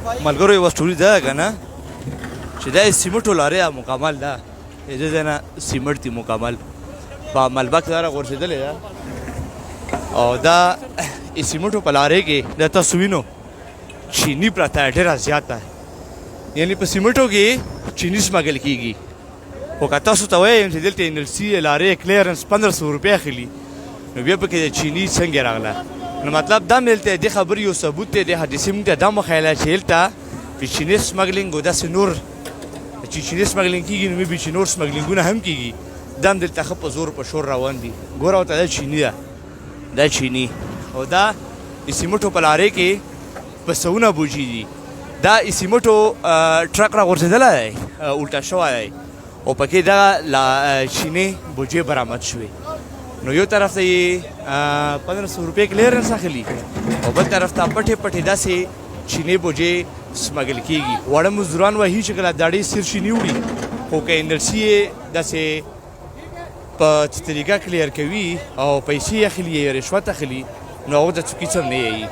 ملګرو یوه سټوري ده که نه چې دا یې سیمټو لارې مکمل ده د دې ځای نه سیمټ دي مکمل په ملبک لاره غورځېدلې ده او دا سیمټو په لارې کې دا تاسو وینو چیني پرته ده ډېره زیاته یعنې په سیمټو کې چیني سمګل کېږي خو که تاسو ته وایم چې دلته انرسي لارې کلیرنس 1500 روپۍ اخلي نو بیا پکې د چیني څنګه راغله نو مطلب دا مې دلته دې خبرې یو ثبوت دی د حدیثې موږ ته دا مخیله چې هلته چې چیني سمګلینګ او داسې نور چې چیني سمګلینګ کېږي نو مې چې نور سمګلینګونه هم کېږي دا هم دلته ښه په زور په شور روان دي ګوره ورته دا چیني ده دا چیني او دا د سیمټو په لارې کې په سوونه بوجي دي دا سیمټو ټرک راغورځېدلی دی الټا شوی دی او پکې دغه چیني بوجې برآمد شوې نو یو طرف ته یې 1500 روپۍ کلیرنس اخلي او بل طرف ته پټې پټې داسې چیني بوجې سمګل کېږي واړه مزدوران وایي چې کله داړې سیر چیني وړي خو که انرسي یې داسې په طریقه کلیر کوي او پیسې اخلي یا رشوت اخلي نو هغه د څوکۍ څه نه یي